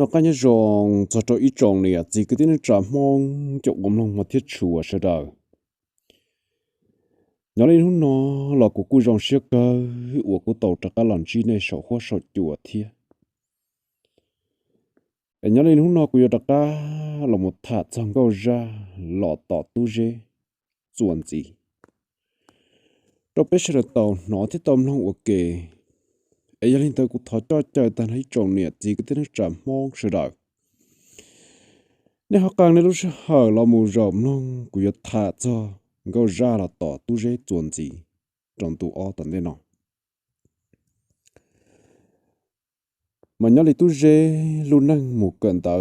nó cái như rong cho ít trồng này chỉ cái tiếng trả mong chụp gom lòng một thiết chùa sẽ đời nhớ lên hôm nó là của cô rong xưa cơ của cô tàu trả cả lần chi này sầu hoa sầu chùa thiệt nhớ lên hôm nó của trả cả là một thạt trong câu ra lọ tỏ tu dê chuẩn gì đó bây giờ tàu nó thì tàu lòng ok ấy lên tới của thọ cho trời ta thấy trồng này chỉ cái tiếng trả mong sẽ đời nếu họ càng nên lúc họ là mù rộng nông của yết thả cho ngô ra là tỏ tu dễ chuẩn gì trong tu o tận đây nọ mà nhớ lại tu dễ luôn năng một cận tờ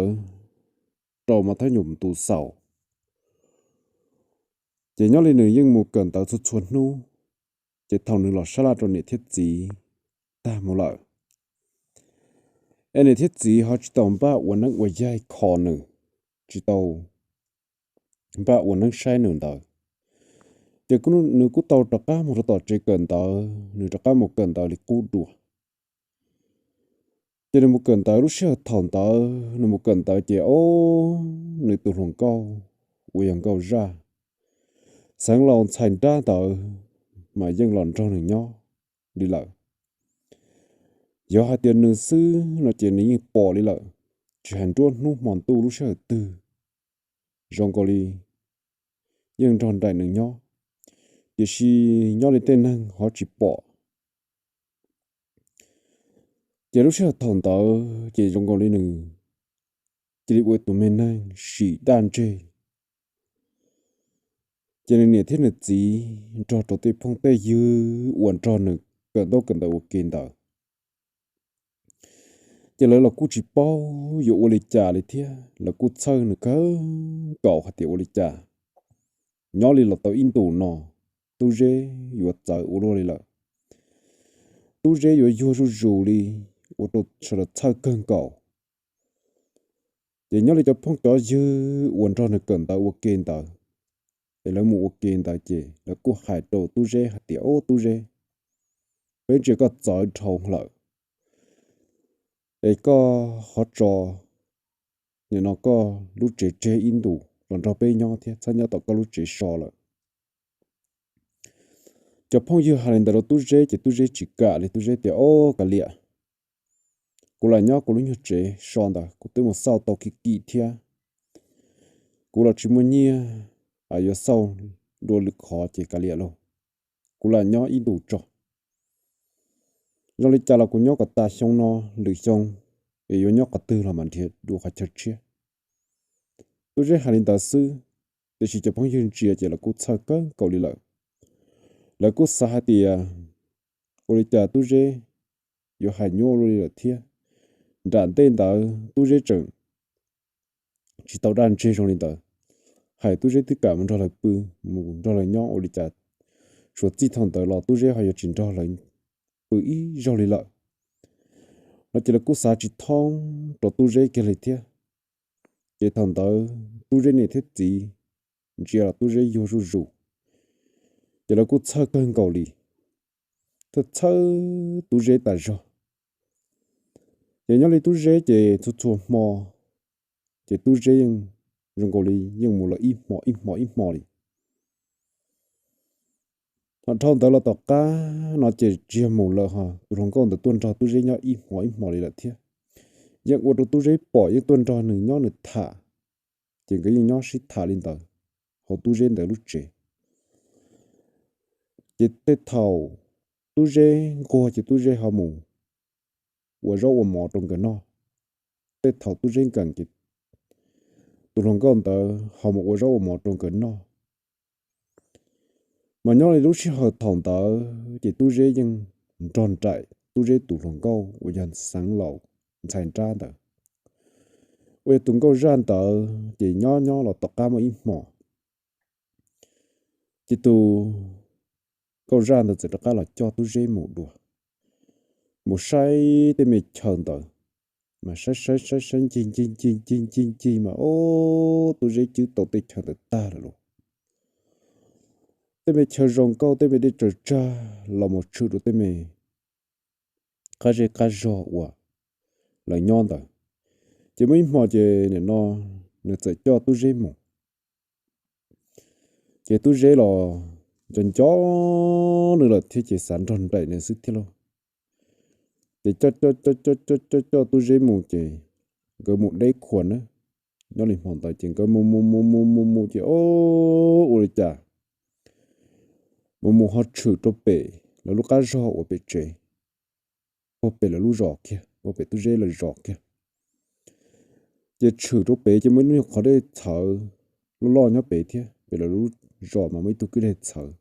trâu mà thấy nhụm tu sầu chỉ nhớ lại người dân một cận tờ xuất chuột nu chỉ thầu nữ lọ sa la trong này thiết gì ta một lợi em này thiết gì họ chỉ tàu ba uốn năng uốn dây kho nữ chỉ tàu ba uốn năng sai nữ tờ chỉ cũng nữ cũng tàu trắc cá một tàu chỉ cần tờ nữ trắc cá một cần tờ thì cú đùa chỉ là một cần tờ lúc xưa thòng tờ là một cần tờ chỉ ô nữ tụ hồng câu uống câu ra sáng lòng thành ra tờ mà dân lòng trong này nhau đi lợi do hai tiền nữ sư nó chỉ ní bỏ đi lợi chỉ hành trốn nu mòn tu lúc xưa từ trong câu đi dân trong đại nữ nhau chỉ si nhau lên tên năng họ chỉ bỏ chỉ lúc xưa thòng tờ chỉ trong câu đi nữ chỉ đi tụi mình năng sĩ đan chê cho nên nhiều thiết lực gì cho tổ tiên phong tây dư uẩn tròn được cần đâu kiên tờ chỉ là cú chỉ bao dụ lịch trả lịch thia là cú chơi nữa cơ cậu hạt tiểu lịch trả nhỏ li là tàu in tù nọ tu dê dụ trả u lô li là tu dê dụ rù li u tổ sợ là chơi cơn cậu chỉ nhỏ li cho phong cho dư uẩn tròn được cần tàu kiên tờ để lấy một kiện tại chị là cô hải đồ tu dê hạt tiểu tu dê bên chỉ có giỏi trồng lợi để có họ trò nhưng nó có lúc chế chế in đủ còn cho bên nhau thì sao nhau tao có lúc chế sò lợi cho phong dư hành đồ tu dê chỉ cả để tu dê tiểu cả lịa cô là nhau cô lúc như chế sò đó cô tới một sau tao kỳ thia cô là chỉ muốn nhia giờ sau đồ lực khó chỉ cả lịa luôn cô là nhau in đủ trò rồi lịch trả là của nhau cả ta xong nó lười xong để yêu nhau cả tư là mình thiệt đủ cả chất chia tôi rất hành ta sư để chỉ cho phong dương chia chỉ là cú sao cơn cầu đi lợi là cú sa thì của lịch trả tôi rất yêu hành nhau rồi là thiệt đàn tên ta tôi rất chừng chỉ tao đàn chơi trong lịch ta hay tôi rất tất cả mình cho là bự mình cho là nhau ở lịch trả số chỉ thằng ta là tôi rất hay chỉnh cho là bự ý rồi lợi nó chỉ là cú sa chỉ thông cho tôi rất cái lịch thiệt cái thằng đó tôi rất này thích gì chỉ là tôi rất yêu rủ chỉ là cú chơi cơn cầu lì thật chơi tôi rất tại sao chỉ nhớ lấy tôi rất chỉ tôi chua mò chỉ tôi rất dùng cầu lì nhưng một là ít mò đi thằng thằng đó là tất cả nó chỉ một là ha tôi không còn được tuân trò tôi rất nhớ ít mò đi là thế nhưng ở tôi rất bỏ những tuân trò nữa nhớ nữa thả chỉ cái nhớ sĩ thả lên tờ họ tôi rất để lúc trẻ chỉ tết thầu tu dê cô chỉ tu dê họ mù và rau và mỏ trong cái nó tết thầu tu dê cần chỉ tu trong con tờ họ một rau và mỏ trong cái nó mà nhớ là lúc khi họ thòng tờ chỉ tu dê nhưng tròn trại tu dê tu trong câu và dần sáng lẩu thành ra tờ về tụng câu ra tờ chỉ nhớ là tất cả mọi ít mỏ chỉ tu câu ra tờ chỉ tất cả là cho tu dê một đùa một sai để mình chọn tờ mà sai chi mà ô tôi dễ chữ tổ tịch chọn được ta rồi luôn để mình chờ rong câu để mình đi chờ cha là một chữ được để mình cá rô quả là nhon tờ chỉ mấy mò chỉ này nó sẽ cho tôi dễ mù chỉ tôi dễ là chân chó nữa là thì chỉ sản tròn đầy nên sức thế lo chỉ cho tôi dễ mù chỉ cái một đấy khuẩn á nó liền hoàn toàn chỉ có mù chỉ ô ôi chà mù họ chửi cho bể là lúc cá rò ở bể chế ở bể là lúc rò kia ở bể tôi dễ là rò kia chỉ chửi cho bể chỉ mới nó khó để thở lúc lo nhá bể thế bể là lúc rò mà mấy tôi cứ để thở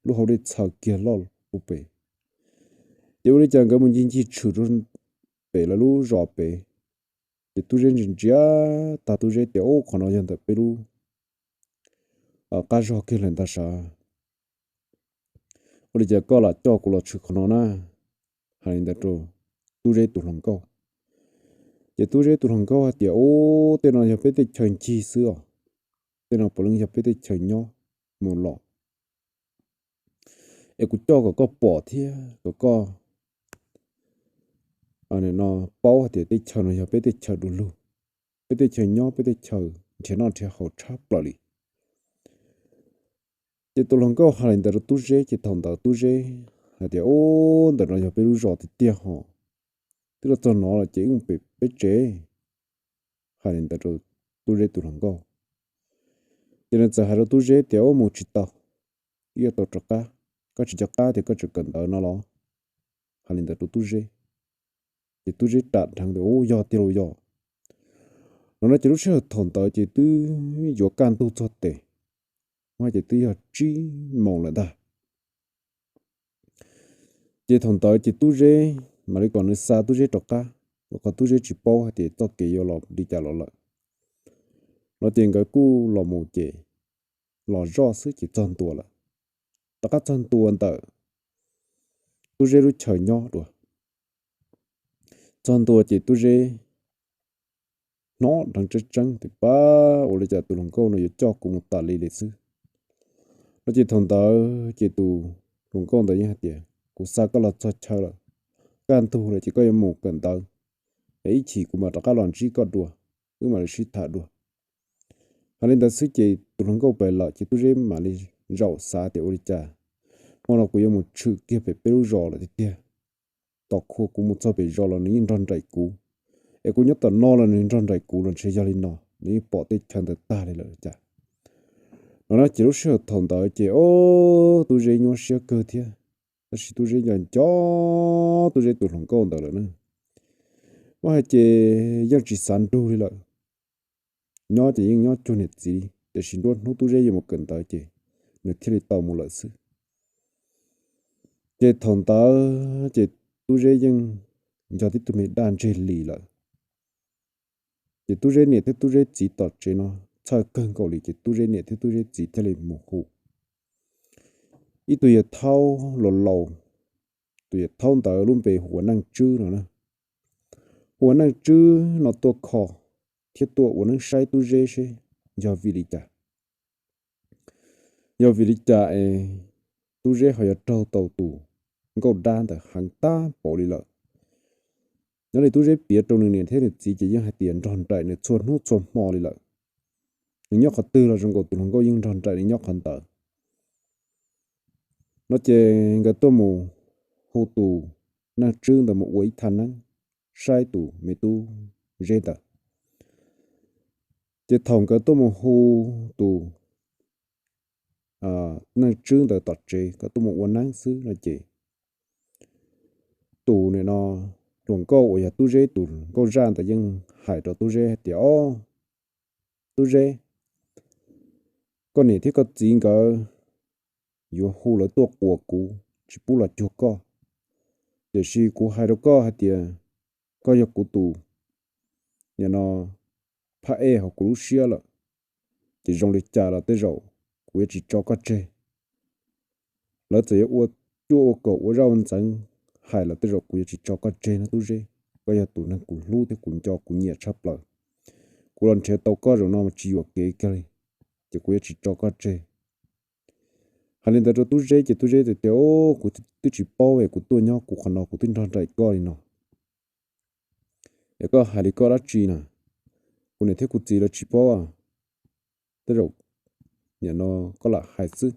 lúc họ để thở kia lo ở bể nếu để chẳng có một những gì chửi cho bể là lúc rò bể thì tôi dễ nhìn chia ta tôi dễ tiểu còn nó nhận được bể lúc ở cá rò kia lên ta sao bây giờ có là cho cô là chửi còn nó na hành đặt rồi tôi dễ tụt lòng câu giờ tôi dễ tụt lòng câu thì ô tên nào nhập biết tới chơi chi xưa tên nào bỏ lưng nhập biết tới chơi nhau một lọ em cũng cho có bỏ thia có anh này nó bao thì tới chơi nó nhập biết tới chơi đủ luôn biết tới chơi nhau biết tới chơi chỉ nó chỉ hậu chắp lại giờ tụt lòng câu hành đặt rồi tôi dễ chỉ thằng đó tôi dễ thì ô tên nào nhập biết rồi thì tiếc họ tức là cho nó là chỉ cũng bị biết chế hành đặt rồi tôi dễ tụt lòng câu cho nên giờ hai đứa tôi dễ tiểu một chút tao yêu tao cho cá có chỉ cho cá thì có chỉ cần ở nó lo hành linh đặt tôi dễ thì tôi dễ đạt thằng đó ô do tiêu do nó nói chỉ lúc sau thằng đó chỉ tôi vô can tôi cho tệ mà chỉ tôi chỉ mong là ta chỉ thằng đó chỉ tôi dễ mà đi còn nữa xa tôi dễ cho cá còn tôi dễ chỉ bao thì tao kể vô lò đi trả lại nó tiền cái cú lò một chế lò rõ sức chỉ chân tua là tất cả chân tua anh ta tôi dễ lúc chờ nhau rồi chân tua chỉ tôi dễ nó đang chơi trắng thì ba ô bây giờ tụi lòng câu nó cho cùng một tà lì lịch sử nó chỉ thằng ta chỉ tụ lòng câu tại những hạt tiền cũng sao có là cho chơi là can thu là chỉ có một cần tao ấy chỉ cũng mà các loạn chỉ có đùa cứ mà chỉ thả đùa hắn lên ta sức chỉ tụi lòng câu bày lại chỉ tôi dễ mà đi rau xa thì ô bây giờ mà nó cũng có một chữ kia phải bêu rau là thế kia tao khô cũng một sao bị rau là những rau trái cũ em cũng nhớ tận nó là những rau trái cũ là sẽ cho lên nó những bỏ tết chân tới ta đây là chả nó nói chỉ lúc sửa thằng đó chỉ ô tôi dễ nhau sửa cơ thế nó chỉ tôi dễ nhận cho tôi dễ tụt lòng con đó là nữa mà chỉ dân chỉ sản đô đi là nhau chỉ những nhau cho nhiệt gì để xin luôn nó tôi dễ một cần tới chỉ người thiết tàu một lợi sự chỉ thằng đó chỉ tôi dễ dân cho tí tụi mình đàn chơi lì lại chỉ tôi dễ nhiệt thế tôi dễ chỉ tọt chơi nó chơi cơn cầu lì chỉ tôi dễ nhiệt thế tôi dễ chỉ theo lì một hồ ít tụi thâu lò lò tụi thâu tờ luôn về hồ năng chư nữa nè hồ năng chư nó to khó thiết to hồ năng sai tôi dễ xe do vì lý do vì lý tôi dễ hỏi trâu tàu tù câu đan tại hàng ta bỏ đi lợi nó này tôi dễ biết trong nền thế này chỉ những hạt tiền tròn trại này chuột nút chuột mò đi lợi những nhóc hạt tư là trong cổ tụi nó có những tròn trại những nhóc hạt tờ nó chơi cái tôi mù hồ tù na trương là một quấy thanh năng sai tù mẹ tu dễ tờ chơi thòng cái tôi mù hồ tù na trương là tọt chơi cái tôi một quán năng xứ là chơi tù này nó luồng câu ở nhà tu dễ tù câu ra tại nhưng hải đó tu dễ tiểu tu dễ con này thì có gì cả dù hồ làตัวcủa cũ chỉ bù là chưa có để khi cũ hai đó có hạt tiền có giờ cũ tù nhà nó phải học cũ xưa là chỉ dùng để trả là tới rồi cũ chỉ cho có chơi lỡ tới u chua cổ u rau trắng hai là tới rồi cũ chỉ cho có chơi nó tu dễ có giờ tù nó cũ lú thì cũ cho cũ nhẹ chấp lại cũ lần chơi tàu có rồi nó mà chỉ vào cái chỉ cũ chỉ cho có chơi hắn lên đó tu dễ chỉ tu dễ thì tiểu của tu chỉ bao về của tôi nhau của khăn nào của tinh thần trái coi nó để có hai đứa có đã chi nè cô này thấy cô chỉ là chỉ bỏ à tới rồi nhà nó có là hai sự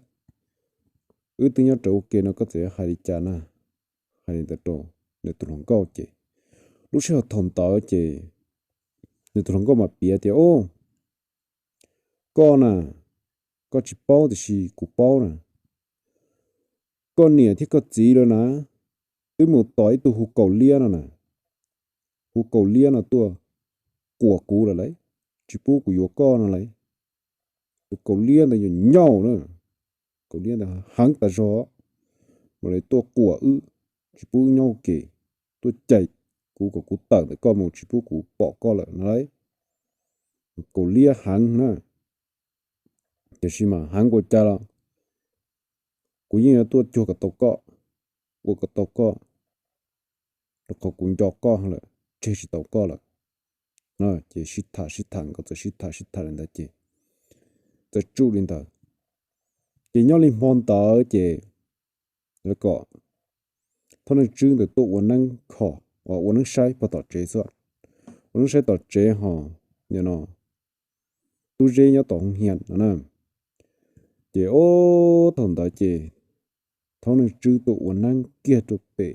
tiếng nhớ chỗ kia nó có thể hai đi cha na hai đi tới để tụi nó có chị lúc sau thòng tao chị để tụi nó có mà bịa thì ô con à có chỉ bao thì chỉ cụ bao nè con nè thì có gì rồi nè tôi một tối tôi hú cầu lia nè hú cầu lia nè tôi của cú là lấy chỉ bố của yo con là lấy tôi cầu lia là nhau nữa cầu lia là hắn ta rõ mà lấy tôi của chỉ bố nhau kì tôi chạy cú của cú tận để con một chỉ bố cú bỏ con lại lấy cầu lia hắn nè thì khi mà hắn của cha là cú như là tôi cho cái tàu cọ của cái tàu cọ rồi có cũng cho con là chơi chỉ tàu cọ là nó chỉ xịt thẳng có thể xịt thẳng lên đó chị tới chú lên đó chị nhớ lên mòn tờ chị rồi có thôi nên chương được tụ quân năng khó và quân năng sai bắt đầu chế rồi quân năng sai tờ chế họ you know tu chế nhớ tổng hiện nè chị ô thằng đó chị thôi nên chương tụ quân năng kia tụ bể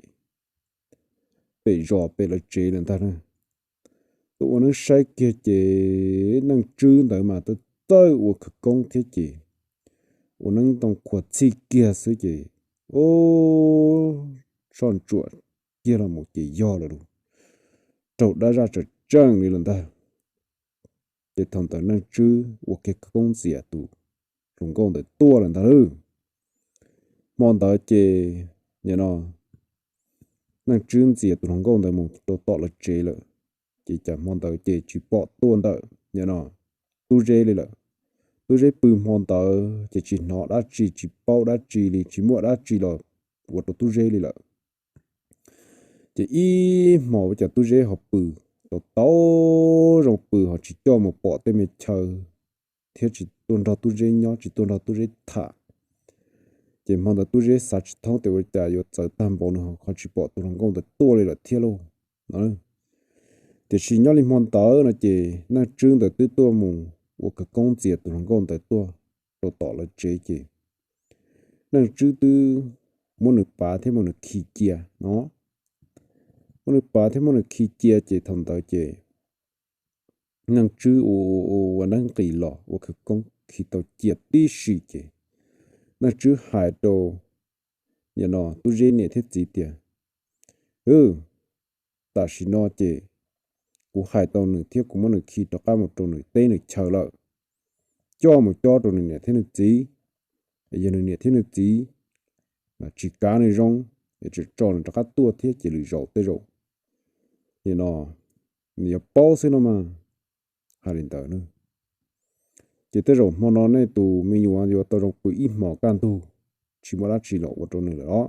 bể rõ bể là chế lên ta nè tụ quân năng sai kia chị năng chương tới mà tới tới của công thế chị quân năng tổng quật chi kia sự chị ô son chuột kia là một cái do là đủ trâu đã ra trở trăng đi lần ta để thằng ta năng chứ một cái công gì à tụ rồng công để tua lần ta ư mòn ta chê nhà nó năng chứ gì à tụ rồng công để một tổ tọt là chê lợ chỉ chẳng mòn ta chê chỉ bỏ tuôn ta nhà nó tu chê đi lợ tu chê bự mòn ta chỉ nó đã chỉ bao đã chỉ đi chỉ mua đã chỉ là một tổ tu chê đi lợ chỉ y mò cho tu chê học bự tổ tao rồng bự họ chỉ cho một bỏ tên mình chờ thế chỉ tuân ra tu dễ nhỏ chỉ tuân ra tu dễ thả chỉ mong là tu dễ sát chỉ thông để với ta có giờ tam bảo nữa họ chỉ bỏ tu làm công được tua lên là thiệt luôn đó thì chỉ nhỏ lên mong tớ là chỉ na trương được tứ tua mù của cái công việc tu làm công được tua rồi tỏ là chế chỉ na trương tư muốn được bà thế muốn được khí chia nó muốn được bà thế muốn được khí chia chỉ thông tới chỉ năng chữ và năng kỳ lọ và cái công khi tao chia tí sĩ chỉ năng chữ hải đồ nhà nó tu dễ nhẹ thiết gì tiền ta chỉ nó chỉ của hải tàu nửa thiết của một khi tao cả một trâu nửa tây nửa chờ lợi cho một cho trâu nửa thế nửa gì giờ nửa thế nửa gì mà chỉ cá nửa rong để chỉ cho nó các tua thiết chỉ lười rau tới rồi nhà nó nhà bao xí nó mà hai lần tới nữa chỉ tới rồi mà nó này tụ mình nhiều anh vô tao trong quỹ ít mỏ can tu chỉ mà đã chỉ lộ vào trong này đó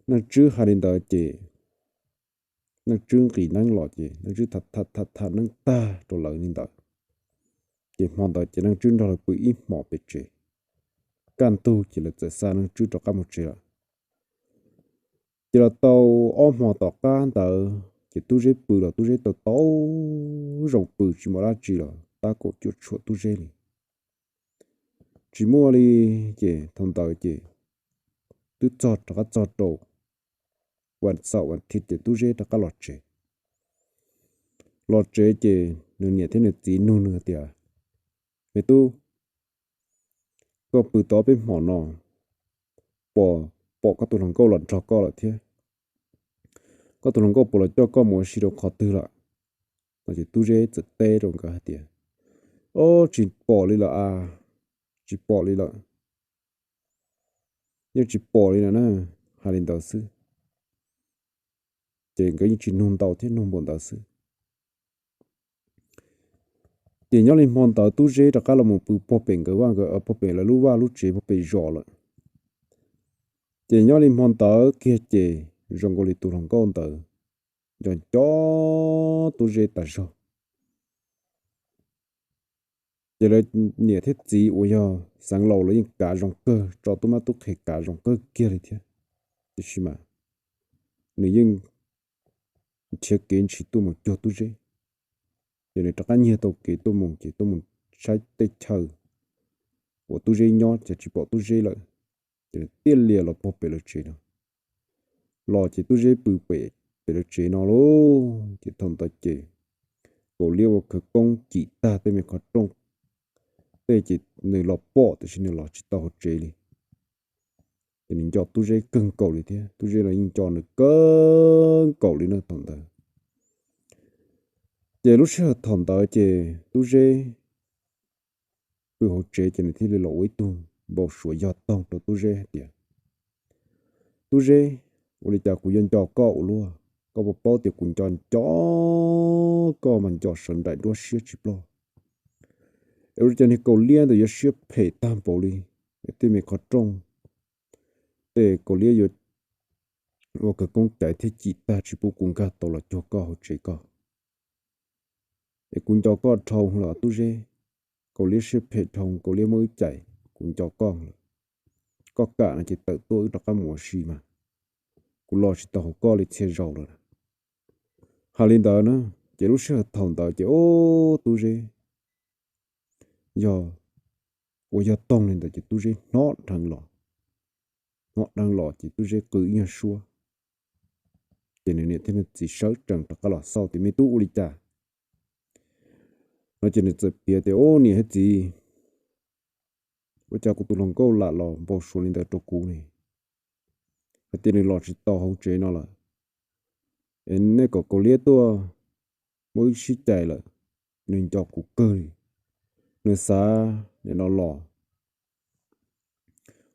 nó chứ hai lần tới chỉ nó chứ kỹ năng lọt chỉ nó chứ thật năng ta rồi lợi nên tới chỉ mong tới chỉ năng chứ đó là quỹ ít mỏ bị chỉ can tu chỉ là tại sao nó chứ cho các một chỉ là chỉ là tàu ôm mỏ tàu can tới chỉ tu dễ bự là tu dễ tàu tàu rộng bự chỉ mà đã chỉ là ta có chút chuột tu dễ này chỉ mua đi chỉ thông tàu chỉ tu chọt cho các chọt đồวันเสาร์วันอาทิตย์จะตู้เจตะก็หลอดเจนู่นเนี่ยที่เนี่ยจีนู่นเนี่ยเดียวไม่ตู้ก็ปืนต่อเป็นหมอนอปอก็ตัวหลังก็หลอดจอก็หลอดเทียก็ตัวหลังก็ปลดจอก็มัวชิโรคอตื้อละมันจะตู้เจจะเต้ตรงกันเดียวโอ้จีปอเลยละจีปอเลยละยังจีปอเลยนะหาลินต่อซื้อเจงก็ยังจีนุ่งเตาที่นุ่งบนต่อซื้อtiền nhau lên mòn tàu tu dễ đã cả là một bự bò bể cái vang cái bò bể là lú chế bò bể giò了tiền nhau lên mòn tàu kia chế rong gọi tu lòng con tàu rồi cho tu dễ ta rồi giờ là nhẹ thiết gì ôi giờ sáng lâu là những cả rong cơ cho tôi mà tôi thấy cả rong cơ kia rồi thế thì mà nếu như thiết kiến chỉ tu một cho tu dễ cho nên tất cả nhiều tàu kỹ tôi muốn sai tê chờ của tôi dây nhỏ chỉ bỏ tôi dây lại cho nên tiền liền là bỏ bể là chuyện nào lo chỉ tôi dây bự bể bể là chuyện nào luôn chỉ thằng ta chỉ cổ liêu cái công chỉ ta tới mình có trong tới chỉ người lo bỏ thì xin lo chỉ tao chế đi thì mình cho tôi dây cân cầu đi thế tôi dây là những cho nó cân cầu đi nữa thằng ta giờ lúc sau thằng ta chỉ tôi dây bự hỗ trợ cho nên thì lỗi tung bỏ sủa giọt tông cho tôi dây tiền tôi dây tôi chả cũng dân cho cậu luôn có một bao tiền cũng chó có mình cho sẵn đại đua xíu chip lo rồi cho nên cậu liên thì xíu phải tam bộ đi để mình có trong để cậu liên rồi và cái công chạy thế chỉ ta chỉ bộ cũng cả tổ là cho có chỉ có để cũng cho có thầu là tôi dễ cậu liên xíu phải thầu cậu liên mới chạy cũng cho con có cả là chỉ tự tôi đó cái mùa xì mà cũng lo chỉ tao có lịch xe rồi rồi hà linh đó nữa chỉ lúc xưa thằng đó chỉ ô tôi dễ giờ ôi giờ tông lên đó chỉ tôi dễ nó đang lọ chỉ tôi dễ cứ như xua cho nên thế nên chỉ sợ chẳng tất cả là sau thì mới tu đi cha nó chỉ nên chỉ biết thì ô nè hết gì ôi cha của tôi lòng câu là lò bỏ xuống lên đó trâu cú này thế nên lọ chỉ tao không chế nó là em này có liệt tua mỗi xí chạy là nên cho cú cười nơi xa để nó lọ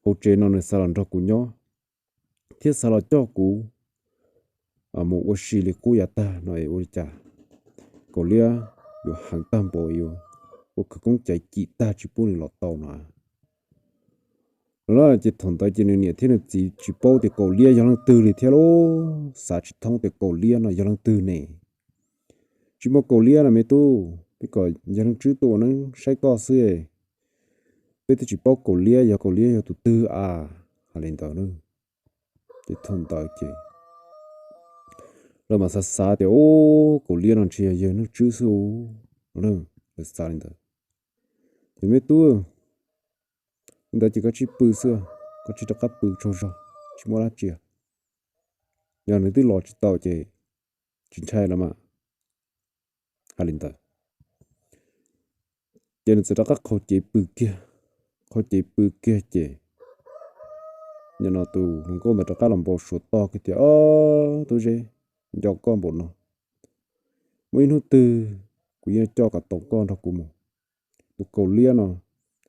hỗ trợ nó nơi xa làm cho cú nhỏ thiết xa là cho cú à một ô xí li cú ya ta nói ôi cha có liaอยู่ห่างตามบ่อยู่ว่าคือคงใจกีตาจิปุ่นหลอดเตาหน่ะแล้วจิตถอนตายจีนเนี่ยที่นั่นจีโป้แต่เกาหลียังลังตื่นเลยเท่าโลสาจิตท่องแต่เกาหลีน่ะยังลังตื่นเนี่ยจิโมเกาหลีน่ะไม่ตู้ไปก่อนยังลังจื้อตัวนั้นใช้ก็เสื้อไปที่จิโป้เกาหลียังตัวตื้ออะไรต่อนู้จิตถอนตายจีแล้วมาซาแต่โอ้เกาหลีนั่นเชียยังนึกจื้อสู้nữa là sao lên đó thì mấy tuổi người ta chỉ có chip bự xưa có chỉ được cắp bự cho chỉ mua lá chè giờ này tôi lọt chỉ tàu chè chính sai là mà hai lên đó giờ này sẽ được các khẩu chè bự kia chè giờ nó tụ không có mà được các làm bộ sốt to cái chè tôi chè cho con bộ nó mấy nó từ cũng như cho cả tổng con thôi cũng một tụ cầu liên nó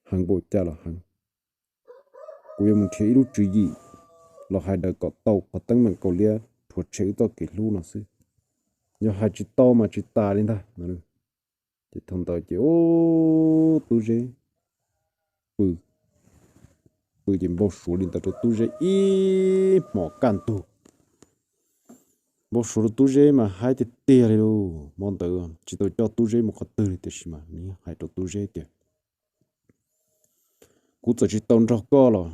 hàng bộ cha là hàng cũng như mình thấy lúc chuyện gì là hai đời có tàu có tăng mình cầu liên thuộc chế to kỹ luôn nó xí giờ hai chỉ tàu mà chỉ ta lên ta nữa chỉ thằng tàu chỉ ô tu dễ bự bự chỉ bao số lên ta cho tu dễ ít mỏ can tu bao số tu dễ mà hai chỉ tia lên luôn mong tự chỉ tôi cho tu dễ một cái từ thì xí mà ní hai cho tu dễ tiệt cú chỉ tàu rõ co rồi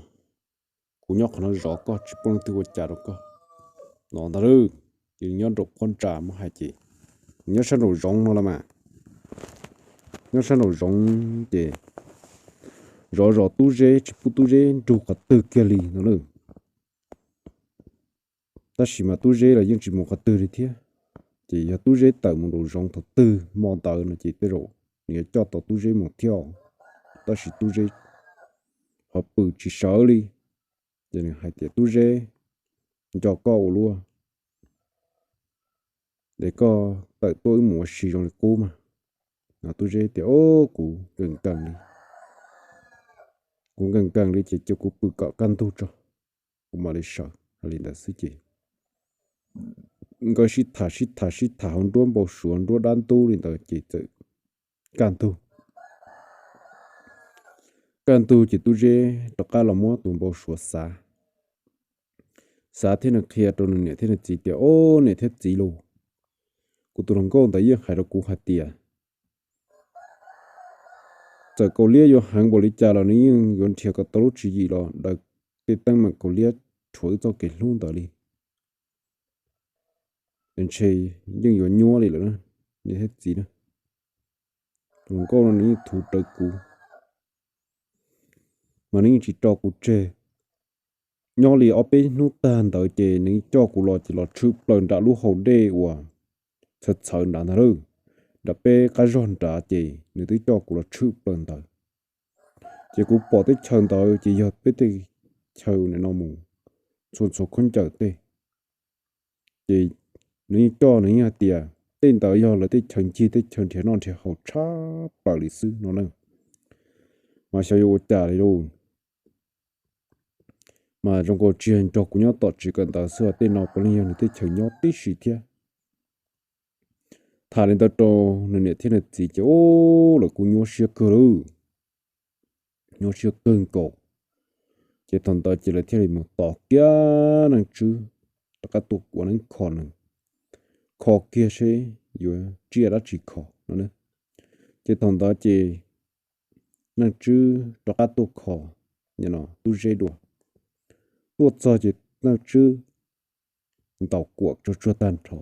cú nhóc nó rõ co chỉ bằng từ trả rõ co nó ta rồi chỉ nhóc rõ con trả mà hai chị nhóc sang rồi rong nó là mà nhóc sang rồi rong chị rõ rõ tu dễ chỉ tu dễ trụ cái từ kia li nó nữa ta chỉ mà tu dễ là những chỉ một cái từ đi thế chỉ là tu dễ tạo một đồ rong thật từ mòn tạo nó chỉ tới rồi nếu cho tao tu dễ một theo ta chỉ tu dễ họ bự chỉ sợ đi cho nên hai tiệt tu dễ cho câu luôn để có tại tôi mua sử dụng cũ mà tu dễ thì ô cũ gần gần đi cũng gần gần đi chỉ cho cụ bự cọ căn tu cho cũng mà để sợ hay là sự gì cái shit thả hòn đuông bầu xuống đuông đan tu thì tao chỉ tự can tu chỉ tu dễ tất cả là mua tụi bầu xuống xa thế nào kia tôi nói thế nào chỉ tiêu ô này thế chỉ luôn cụ tụi nó có tại vì hay là cụ hạt tiền giờ cầu lia vô hàng bộ lý cha là những yon thiệt cái tàu chỉ gì đó đã cái tăng mà cầu lia chuối cho cái luôn đó đi nên chơi nhưng yon nhua đi nữa như hết gì nữa tụi cô nó ní thủ trợ cũ mà ní chỉ cho cũ chê nhỏ lì ở bên nút tan đợi chê ní cho cũ lo chỉ lo chụp lần đã lúc hậu đê và thật sợ đã thở đã bê cái ròn đã chê ní tới cho cũ lo chụp lần đợi chê cũ bỏ tới chân đợi chỉ giờ tới tới chân này nó mù xuân xuân không chờ tê chê ní cho ní nhà tiề tên đợi giờ là tới chân chi tới chân thế non thì hậu chá bảo lý sư nó nè mà sao yêu trả lại đâu mà trong cuộc chuyện cho cũng nhớ tọt chỉ cần ta sửa tên nào có liên quan tới chuyện nhớ tí gì thế thà lên ta cho nên này thế này chỉ cho ô là cũng nhớ sửa cơ rồi nhớ sửa cơn cổ chỉ thằng ta chỉ là thế này một tọt kia năng chứ tất cả tụ của năng khó kia sẽ rồi chia ra chỉ khó nữa nè chỉ thằng ta chỉ năng chứ tất cả tụ khó như nào tu dễ đùa tu cho chỉ năng chứ tàu cuộc cho chưa tan trò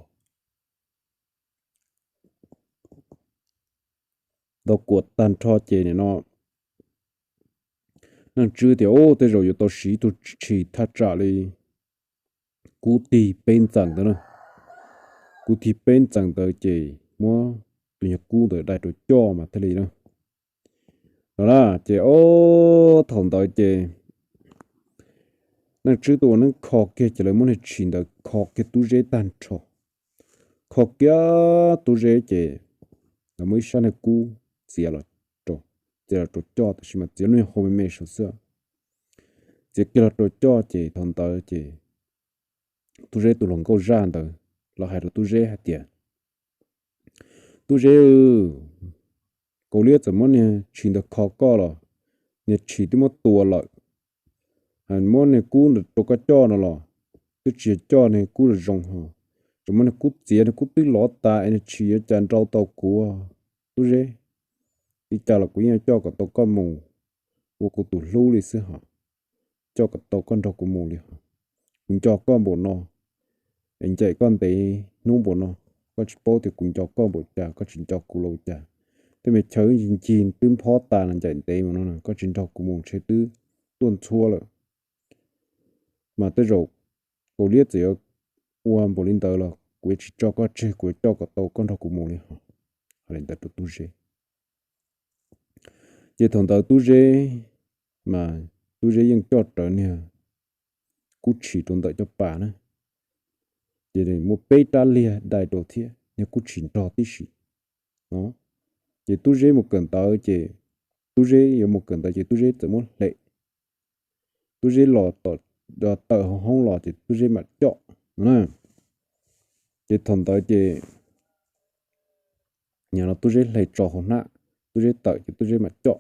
tàu cuộc tan trò chỉ này nó năng chứ thì ô tới rồi tao xí tu chỉ thắt trả đi cú tì bên chẳng đó nè cú tì bên chẳng tới chỉ mua tụi nhật cú tới đại đội cho mà thế này nữa đó là chỉ ô thằng tới chỉ năng chứ tụi nó khó kia chỉ là muốn là chuyện được khó kia tu dễ tan trò khó kia tu dễ chỉ là mới sáng này cú chỉ là trò chỉ là trò cho thì mà chỉ là hôm nay số xưa chỉ kia là trò cho chỉ thằng tới chỉ tu dễ tụi lòng câu ra được là hay là tu dễ hay tiền tu dễ câu liệt怎么呢chuyện được khó có rồi nhật chỉ đi một tua lại hành món này cú được trò cái cho nó là tôi chỉ cho này cú được rong hả chúng mình cú tiền cú tứ lót ta anh chỉ ở chân trâu tàu cú tu dễ đi chợ là cú nhà cho cả tàu con mù của cú tụ lưu đi xưa hả cho cả tàu con trâu cú mù đi hả cũng cho con bộ nó anh chạy con tí nung bộ nó có chỉ bố thì cũng cho con bộ trà có chỉ cho cú lâu trà thế mà chơi chín chín tưm phó ta là chạy tí mà nó có chỉ cho cú mù chơi tứ tuần chua rồi mà tới rồi cô liệt gì ở uam bộ linh tờ là cô chỉ cho có chơi cô cho cả tàu con trâu cú mù đi hả lên tờ tu dê chỉ thằng tờ tu dê mà tu dêยังcho trở nè cú chỉ tồn tại cho bà nữa chỉ để một bê ta lia đại đồ thiệt nhưng cú chỉ cho tí gì đó chỉ tu dê một cần tờ chỉ tu dê有một cần tờ chỉ tu dê怎么lệ tu dê lò tờ tờ không lò chỉ tu dê mà cho nè chỉ thằng tờ chỉ nhà nó tu dê lệ cho hồn nạ tu dê tờ chỉ tu dê mà cho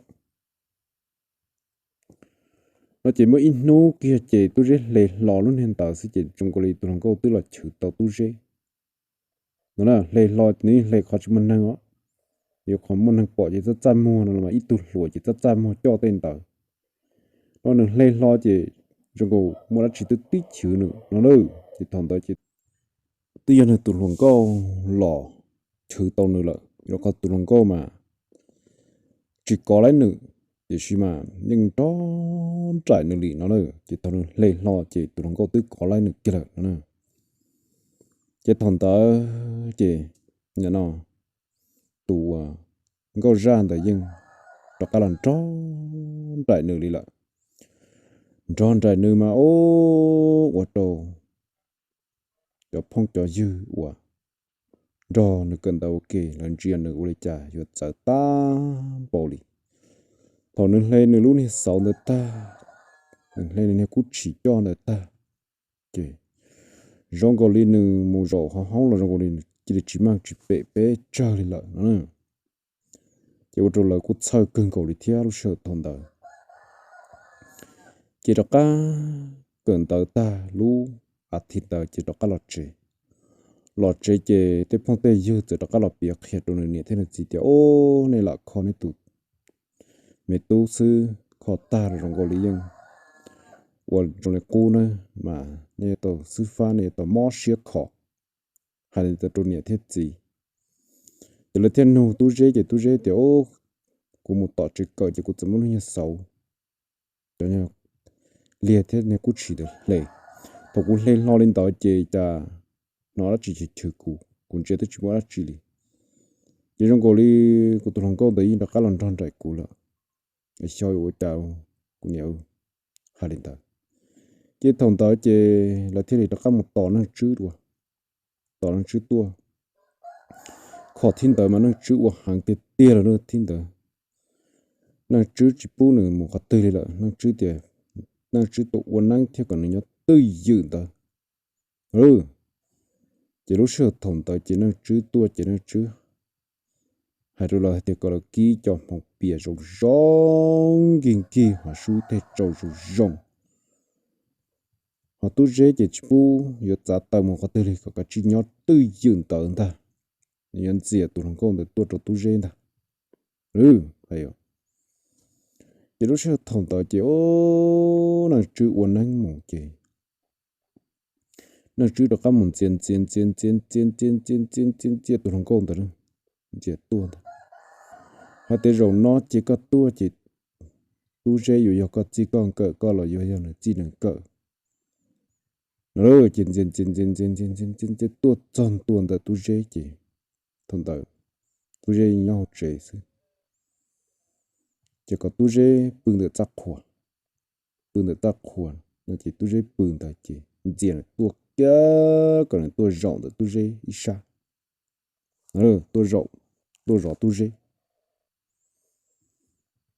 nó chỉ mới in nô kia chỉ tu dê lệ lò luôn hiện tại sẽ chỉ trong cái tụi nó câu tức là chữ tàu tu dê nó là lệ lò ní lệ khó chúng mình năng á nhiều khó mình năng bỏ chỉ rất chăm mua nó mà ít tu lùa chỉ rất chăm mua cho tên tàu nó nên lệ lò chỉ trong câu mua đã chỉ tu tí chữ nữa nó đâu chỉ thằng tàu chỉ tuy nhiên là tụi nó câu lò chữ tàu nữa là nó có tụi nó câu mà chỉ có lấy nữa chỉ khi mà nhưng đó trải nữa lì nó nữa chỉ tao nữa lên lo chỉ tụi nó có tư có lấy nữa kia nó nữa chỉ thằng tớ chỉ nhà nó tụ có ra tại nhưng đó cả lần đó trải nữa lì lại tròn trải nữa mà ô quá đồ cho phong cho dư quá rồi nó cần tao ok lần chuyện nữa uli cha vừa sợ ta bỏ lì thằng nó lên nữa lúc này sáu nữa ta lên này cút chỉ cho nữa ta kì rong gọi lên nữa mua rau hoa hóng là rong gọi lên chỉ mang chỉ bể bể chơi đi lại nữa chỉ có là cút chơi cưng gọi đi theo lúc sợ thằng đó chỉ đó cả cần tao ta lu thịt tao chỉ đó cả lọt chế chỉ tới phong tây dư chỉ đó cả lọt bịa khét đồ này thế là chỉ tiêu ô này là khó này tụt mẹ tu sư khó ta rồi rong gọi liền và trong này cô nữa mà nè tàu sư pha nè tàu mò xía khó hay là tàu nè thiết gì chỉ là thiên nô tu dễ thì ô cũng một tọt chỉ cờ chỉ cũng chỉ muốn như sầu cho nên liệt thế này cũng chỉ được lệ tôi cũng lên lo lên đó chỉ ta nó là chỉ chữ cũ cũng chỉ tới chỉ là chỉ li chỉ trong cổ li của tôi không có đấy nó khá là tròn trải cũ là cái soi của tao cũng nhiều hai lên đó chỉ thằng đó chỉ là thế này nó có một tọt nó chữ rồi tọt nó chữ tua khó tin tới mà nó chữ của hàng tiền tiền là nó tin tới nó chữ chỉ bù nữa một cái từ là nó chữ tiền nó chữ tụ quân năng theo còn nó tư dự tới chỉ lúc sửa thòng tới chỉ nó chữ tua chỉ nó chữ hai đứa là thì gọi là ký cho một bìa rồng rong kinh kỳ họ suy thế trâu rồng rong họ tu dễ chỉ bù giờ trả tờ một cái từ này có cái chỉ nhớ tư dự tới ta nhân gì tụi nó công để tu dễ ta hay không chỉ lúc sửa thòng tới chỉ ô nó chữ quân năng một chỉ nó chú được các món chiên tụi thằng con tụi nó chiên tua họ tới rồi nó chỉ có tua chỉ tu dễอยู่có chỉ con cỡ có làอยู่nó chỉ được cỡ rồi chiên tua tròn tuần tại tu dễ chỉ thằng tao tu dễ nhau chế chỉ có tu dễ bưng được chắc khoa nó chỉ tu dễ bưng tại chỉ chiên tua kia còn là tua rộng de tu dễ ít sa tua rộng tu dễ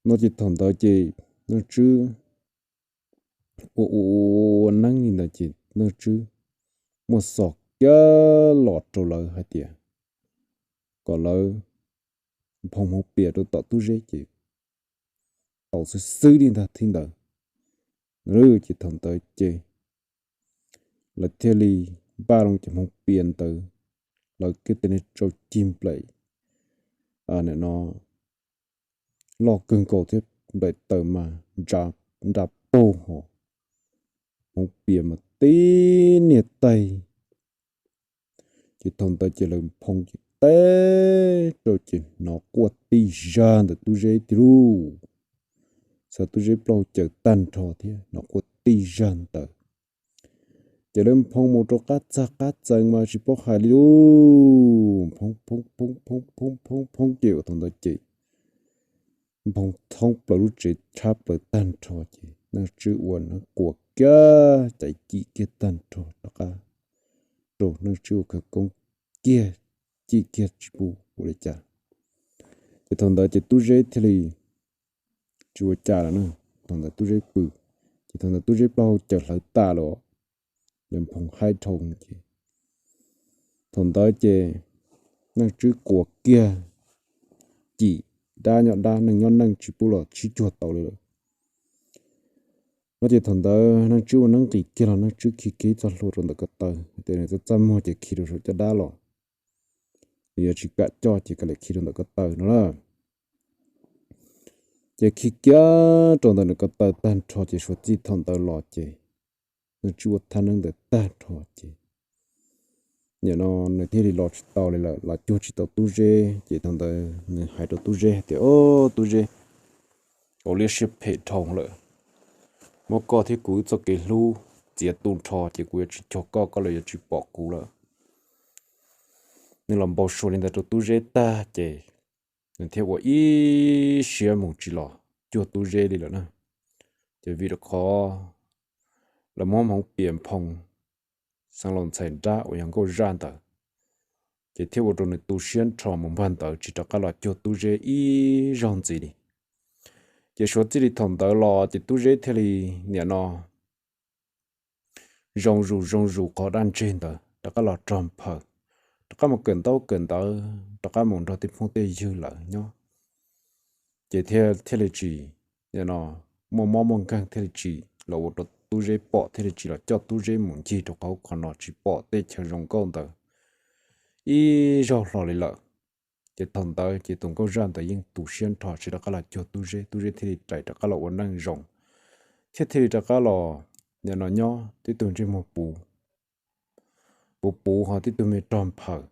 nó chỉ thằng đó chỉ nó chứ ô năng nhìn là chỉ nó chứ một sọt cái lọt trâu lợn hay tiệt còn lợn phong một bìa đồ tọt tu dễ chỉ tàu sẽ xử đi ta thiên đời rồi chỉ thằng đó chỉ là theo li ba đồng chỉ một biển từ là cái tên trâu chim play này nó lo cưng cổ tiếp đợi tờ mà ra bô họ một biển mà tí nhiệt tay chỉ thằng ta chỉ là phong chỉ té rồi chỉ nó quật tí ra để tu dễ tru sao tu dễ bao chờ tan trò thế nó quật tí ra tờ chỉ lên phong một chỗ cát chân mà chỉ bóc hai luôn phong kiểu thằng ta chỉ phong thông bảo lúc chỉ chắp bởi tan trò chỉ nó chữ uẩn nó của kia chạy chỉ kia tan trò đó cả rồi nó chữ cái công kia chỉ kia chỉ bu của cha thì thằng đó chỉ tu dễ thì chùa cha là nó thằng đó tu dễ bự thì thằng đó tu dễ bao trở lại ta rồi lên phong hai thùng chỉ thằng đó chỉ nó chữ của kia chỉ đa nhọn đa nâng chỉ bu là chỉ chuột tàu rồi nó chỉ thằng đó nó chữ nó chỉ kia là nó chữ kia cho lụt rồi cái tờ thế này cho chăm hoa chỉ kia rồi cho đa rồi giờ chỉ cả cho chỉ cái này kia rồi cái tờ nó là chỉ kia trong đó cái tờ tan cho chỉ số chỉ thằng đó lọt chỉ nó chữ thằng nó để tan cho chỉ nhà nó thế thì lọt tàu này là cho chỉ tàu tu dê chỉ thằng đó hai tàu tu dê thì ô tu dê ô liên ship hệ thống rồi một có thì cứ cho cái lu chỉ tuôn trò chỉ cứ chỉ cho có lời chỉ bỏ cú rồi nên làm bao số nên là tu dê ta chỉ nên theo của ý xia một chỉ lo cho tu dê đi rồi nè chỉ vì nó khó là mong mong biển phong sang lòng xảy ra ở những cái gian tờ chỉ theo của này tu xuyên trò một phần tờ chỉ cho cái là cho tu dê ý rong gì đi chỉ số chỉ thằng tờ lo chỉ tu dê theo thì nhà nó rong rù có đan trên tờ đó cái là tròn phở đó cái một cần tao đó cái một đó thì phong tê dư lại nhá chỉ theo là chỉ nhà nó mong càng theo chỉ là một đó tu dê bỏ theo chỉ là cho tu dê muốn chi choเขาcòn nó chỉ bỏ tê chờ rong con tờ ý rồi lò lại chỉ thằng tờ chỉ tụng câu gian tờ nhưng tu xuyên thọ chỉ đó cái là cho tu dê thì chạy đó cái là vấn năng rong thế thì đó cái là nhà nó nhỏ thì tụng chỉ một bù họ thì tụng mới tròn phở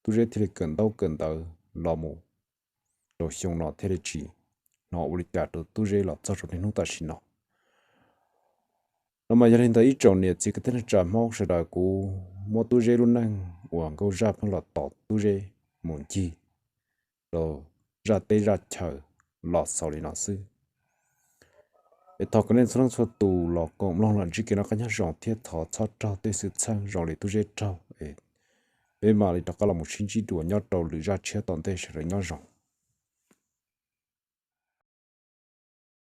tu dê thì cần tao lò mù đồ xong nó thế chỉ nó uli cả đồ tu dễ là cho rồi nên ta xin nó mà gia đình ta ít trồng nhiệt chỉ cái tên là trả máu sẽ đòi cú mua tu dễ luôn năng uổng câu ra phân là tọt tu dễ muốn chi rồi ra tây ra chờ lọt sau đi nó sư để thọ cái nên xong số tù lọ cộng long lần chỉ kia nó có nhát rong thiết thọ cho trâu tây sự sang rong để tu dễ trâu bên mà thì đó là một sinh chỉ đùa nhát trâu lưỡi ra chia toàn tây sẽ nhát rong